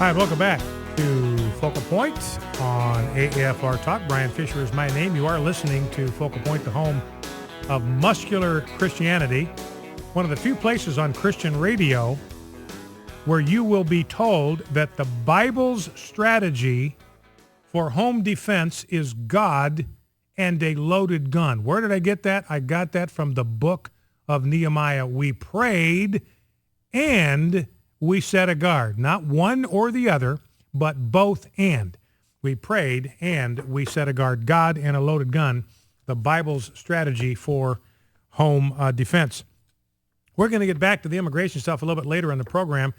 Hi, welcome back to Focal Point on AFR Talk. Brian Fisher is my name. You are listening to Focal Point, the home of muscular Christianity, one of the few places on Christian radio where you will be told that the Bible's strategy for home defense is God and a loaded gun. Where did I get that? I got that from the book of Nehemiah. We prayed and we set a guard. Not one or the other, but both and. We prayed and we set a guard. God and a loaded gun, the Bible's strategy for home defense. We're going to get back to the immigration stuff a little bit later in the program,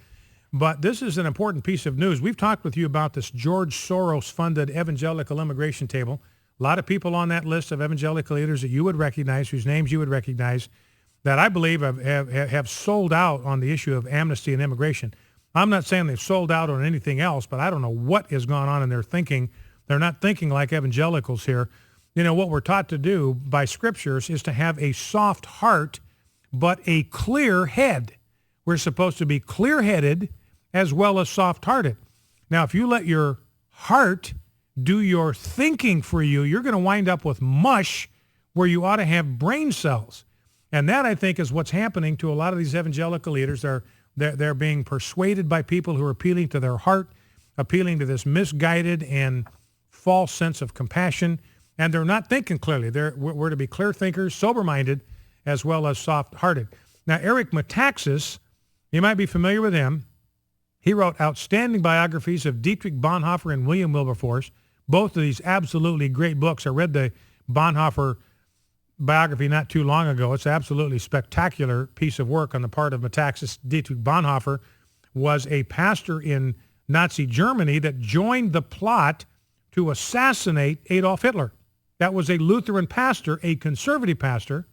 but this is an important piece of news. We've talked with you about this George Soros-funded evangelical immigration table. A lot of people on that list of evangelical leaders that you would recognize, whose names you would recognize, that I believe have sold out on the issue of amnesty and immigration. I'm not saying they've sold out on anything else, but I don't know what has gone on in their thinking. They're not thinking like evangelicals here. You know, what we're taught to do by scriptures is to have a soft heart, but a clear head. We're supposed to be clear-headed as well as soft-hearted. Now, if you let your heart do your thinking for you, you're going to wind up with mush where you ought to have brain cells. And that, I think, is what's happening to a lot of these evangelical leaders. They're being persuaded by people who are appealing to their heart, appealing to this misguided and false sense of compassion, and they're not thinking clearly. We're to be clear thinkers, sober-minded, as well as soft-hearted. Now, Eric Metaxas, you might be familiar with him. He wrote outstanding biographies of Dietrich Bonhoeffer and William Wilberforce. Both of these absolutely great books. I read the Bonhoeffer biography not too long ago. It's an absolutely spectacular piece of work on the part of Metaxas. Dietrich Bonhoeffer was a pastor in Nazi Germany that joined the plot to assassinate Adolf Hitler. That was a Lutheran pastor, a conservative pastor,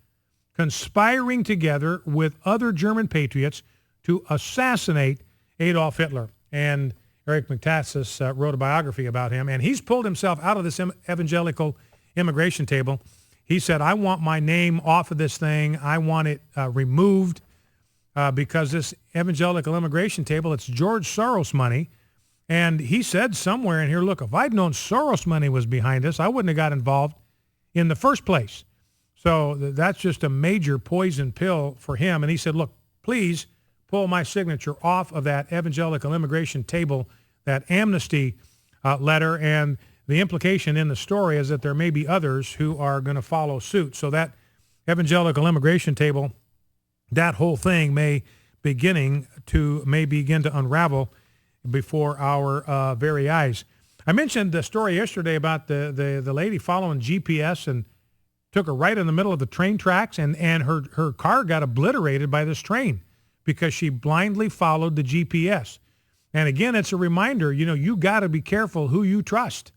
conspiring together with other German patriots to assassinate Adolf Hitler. And Eric Metaxas wrote a biography about him, and he's pulled himself out of this evangelical immigration table. He said, I want my name off of this thing. I want it removed because this evangelical immigration table, it's George Soros money. And he said somewhere in here, look, if I'd known Soros money was behind this, I wouldn't have got involved in the first place. So that's just a major poison pill for him. And he said, look, please pull my signature off of that evangelical immigration table, that amnesty letter. And the implication in the story is that there may be others who are going to follow suit. So that evangelical immigration table, that whole thing may begin to unravel before our very eyes. I mentioned the story yesterday about the lady following GPS and took her right in the middle of the train tracks, and her car got obliterated by this train because she blindly followed the GPS. And again, it's a reminder, you got to be careful who you trust.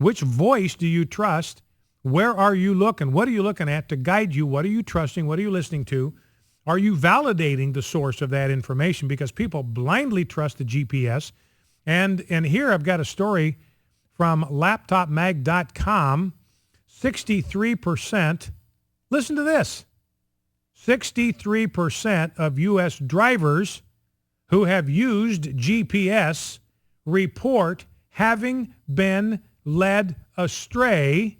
Which voice do you trust? Where are you looking? What are you looking at to guide you? What are you trusting? What are you listening to? Are you validating the source of that information? Because people blindly trust the GPS. And here I've got a story from laptopmag.com. 63%, listen to this, 63% of U.S. drivers who have used GPS report having been led astray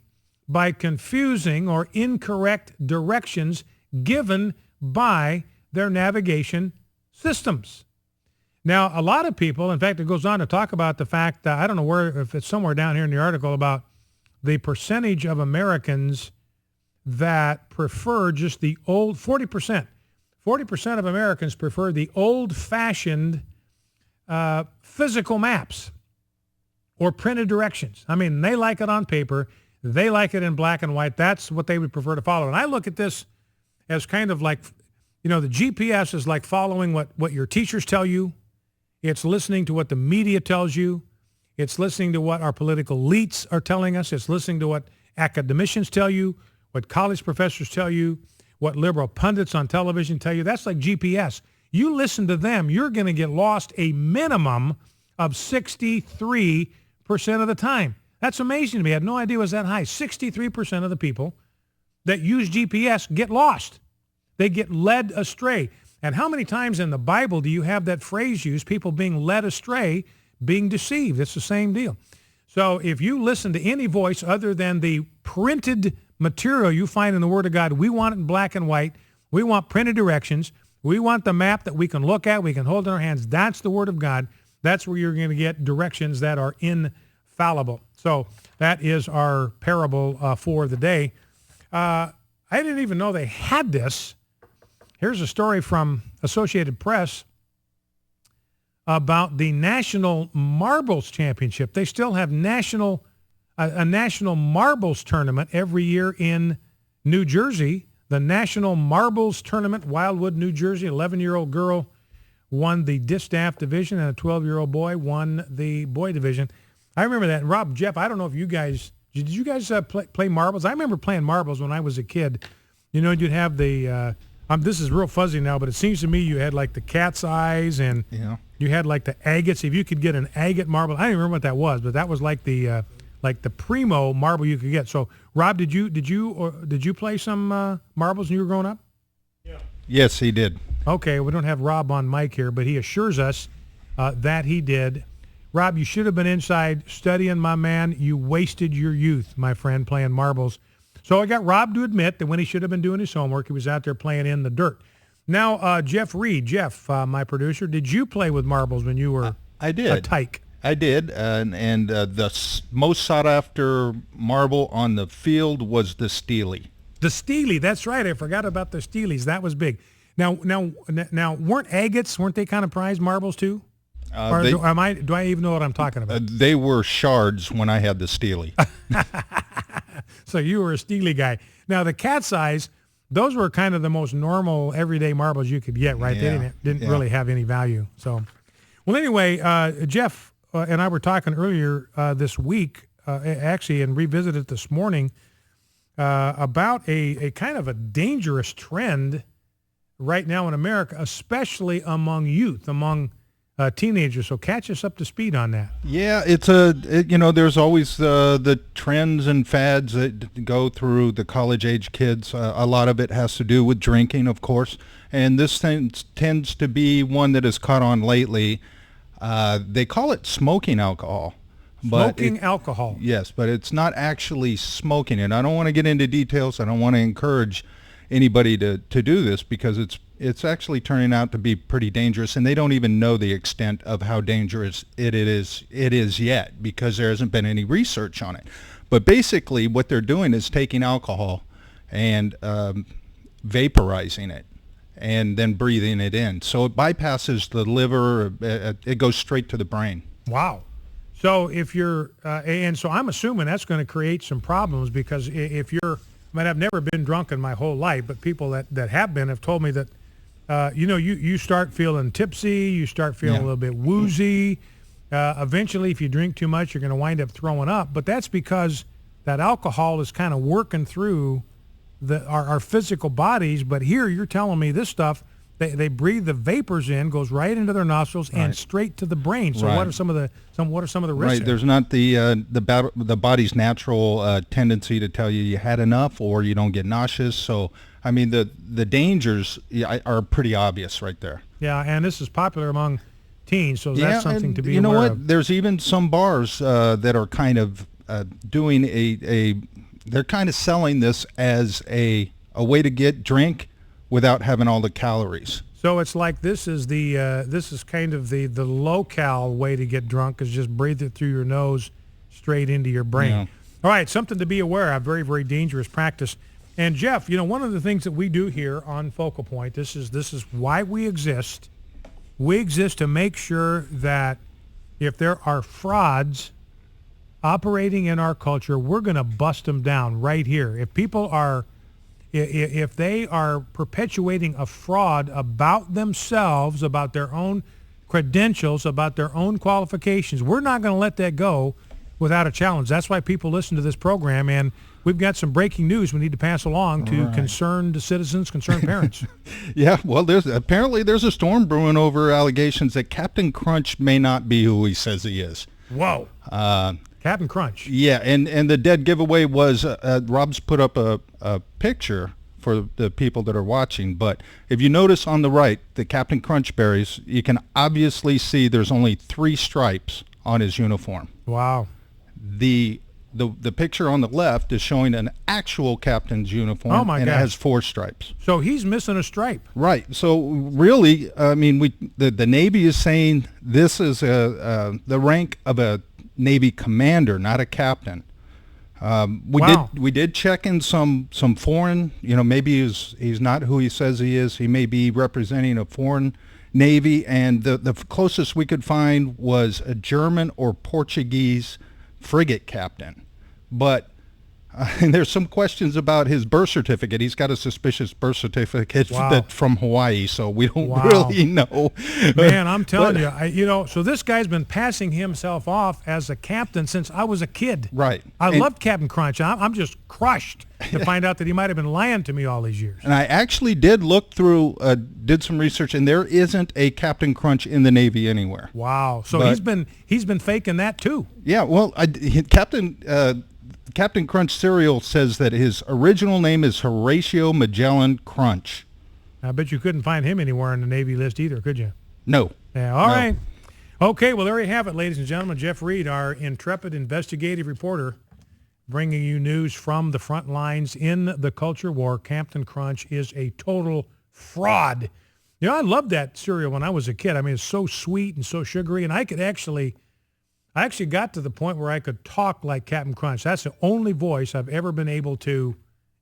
by confusing or incorrect directions given by their navigation systems. Now, a lot of people, in fact, it goes on to talk about the fact that, I don't know if it's somewhere down here in the article, about the percentage of Americans that prefer just the old, 40%. 40% of Americans prefer the old-fashioned physical maps or printed directions. I mean, they like it on paper. They like it in black and white. That's what they would prefer to follow. And I look at this as kind of like, the GPS is like following what your teachers tell you. It's listening to what the media tells you. It's listening to what our political elites are telling us. It's listening to what academicians tell you, what college professors tell you, what liberal pundits on television tell you. That's like GPS. You listen to them, you're going to get lost a minimum of 63% of the time. That's amazing to me. I had no idea it was that high. 63% of the people that use GPS get lost. They get led astray. And how many times in the Bible do you have that phrase used, people being led astray being deceived. It's the same deal. So if you listen to any voice other than the printed material you find in the Word of God, we want it in black and white. We want printed directions. We want the map that we can look at, we can hold in our hands. That's the Word of God. That's where you're going to get directions that are infallible. So that is our parable for the day. I didn't even know they had this. Here's a story from Associated Press about the National Marbles Championship. They still have a national marbles tournament every year in New Jersey. The National Marbles Tournament, Wildwood, New Jersey. 11-year-old girl won the distaff division, and a 12-year-old boy won the boy division. I remember that. And Rob, Jeff, I don't know if you guys, did you guys play marbles? I remember playing marbles when I was a kid. You know, you'd have the, this is real fuzzy now, but it seems to me you had like the cat's eyes, and you had like the agates. If you could get an agate marble, I don't remember what that was, but that was like the primo marble you could get. So, Rob, did you play some marbles when you were growing up? Yeah. Yes, he did. Okay, we don't have Rob on mic here, but he assures us that he did. Rob, you should have been inside studying, my man. You wasted your youth, my friend, playing marbles. So I got Rob to admit that when he should have been doing his homework, he was out there playing in the dirt. Now, Jeff Reed, my producer, did you play with marbles when you were I did. a tyke? I did, and the most sought-after marble on the field was the Steely. The Steely, that's right. I forgot about the Steelies. That was big. Now, weren't agates? Weren't they kind of prized marbles too? Do I even know what I'm talking about? They were shards when I had the Steely. So you were a Steely guy. Now the cat's eyes, those were kind of the most normal everyday marbles you could get, right? Yeah. They didn't really have any value. So, well, anyway, Jeff and I were talking earlier this week, actually, and revisited this morning about a kind of a dangerous trend right now in America, especially among youth, among teenagers. So catch us up to speed on that. Yeah, there's always the trends and fads that go through the college-age kids. A lot of it has to do with drinking, of course, and this tends to be one that has caught on lately. They call it smoking alcohol. Smoking alcohol. Yes, but it's not actually smoking it. I don't want to get into details. I don't want to encourage anybody to do this because it's actually turning out to be pretty dangerous, and they don't even know the extent of how dangerous it is yet because there hasn't been any research on it. But basically what they're doing is taking alcohol and vaporizing it and then breathing it in. So it bypasses the liver. It goes straight to the brain. Wow. So if you're, and so I'm assuming that's going to create some problems because if you're, I've never been drunk in my whole life, but people that have been have told me that, you start feeling tipsy, you start feeling a little bit woozy. Eventually, if you drink too much, you're going to wind up throwing up. But that's because that alcohol is kind of working through our physical bodies. But here you're telling me this stuff, they breathe the vapors in, goes right into their nostrils and straight to the brain. So what are some of the risks? Right, there's not the body's natural tendency to tell you had enough or you don't get nauseous. So I mean the dangers are pretty obvious right there. Yeah, and this is popular among teens, so that's something to be aware of. You know what? Of. There's even some bars that are kind of doing they're kind of selling this as a way to get drink without having all the calories. So it's like this is kind of the low-cal way to get drunk is just breathe it through your nose straight into your brain. Yeah. All right, something to be aware of, very, very dangerous practice. And Jeff, one of the things that we do here on Focal Point, this is why we exist. We exist to make sure that if there are frauds operating in our culture, we're going to bust them down right here. If they are perpetuating a fraud about themselves, about their own credentials, about their own qualifications, we're not going to let that go without a challenge. That's why people listen to this program, and we've got some breaking news we need to pass along to concerned citizens, concerned parents. Yeah, well, there's a storm brewing over allegations that Captain Crunch may not be who he says he is. Whoa. Captain Crunch. Yeah, and the dead giveaway was, Rob's put up a picture for the people that are watching, but if you notice on the right, the Captain Crunch berries, you can obviously see there's only 3 stripes on his uniform. Wow. The picture on the left is showing an actual captain's uniform, Oh, my and gosh. it has 4 stripes. So he's missing a stripe. Right. So really, I mean, the Navy is saying this is the rank of a Navy commander, not a captain. Wow. We did check in some foreign. Maybe he's not who he says he is. He may be representing a foreign Navy, and the closest we could find was a German or Portuguese frigate captain. But and there's some questions about his birth certificate. He's got a suspicious birth certificate Wow. from Hawaii, so we don't Wow. really know. Man, I'm telling you, so this guy's been passing himself off as a captain since I was a kid. Right. I And- loved Captain Crunch. I'm just crushed to find out that he might have been lying to me all these years. And I actually did look through, did some research, and there isn't a Captain Crunch in the Navy anywhere. Wow. So But- he's been faking that too. Yeah, well, Captain Crunch Serial says that his original name is Horatio Magellan Crunch. I bet you couldn't find him anywhere on the Navy list either, could you? No. Yeah, all No. right. Okay, well, there you have it, ladies and gentlemen. Jeff Reed, our intrepid investigative reporter, bringing you news from the front lines in the culture war. Captain Crunch is a total fraud. I loved that cereal when I was a kid. I mean, it's so sweet and so sugary, and I actually got to the point where I could talk like Captain Crunch. That's the only voice I've ever been able to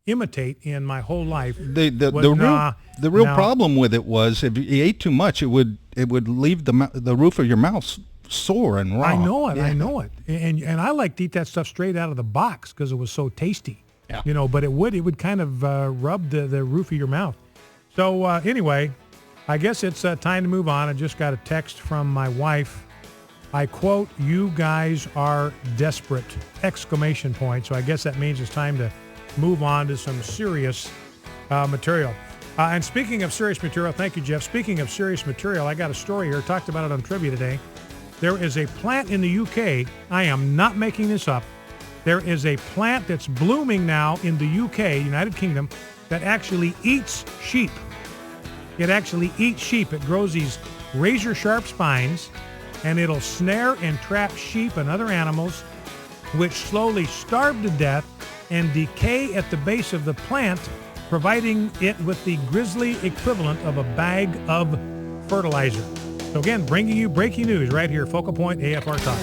imitate in my whole life. The real problem with it was if you ate too much, it would leave the roof of your mouth sore and raw. I know it. Yeah. I know it. And I like to eat that stuff straight out of the box because it was so tasty. Yeah. But it would kind of rub the roof of your mouth. So anyway, I guess it's time to move on. I just got a text from my wife. I quote, "You guys are desperate!" ! So I guess that means it's time to move on to some serious material. And speaking of serious material, thank you, Jeff. Speaking of serious material, I got a story here. Talked about it on Trivia today. There is a plant in the UK. I am not making this up. There is a plant that's blooming now in the UK, United Kingdom, that actually eats sheep. It actually eats sheep. It grows these razor-sharp spines, and it'll snare and trap sheep and other animals, which slowly starve to death and decay at the base of the plant, providing it with the grisly equivalent of a bag of fertilizer. So again, bringing you breaking news right here, Focal Point AFR Talk.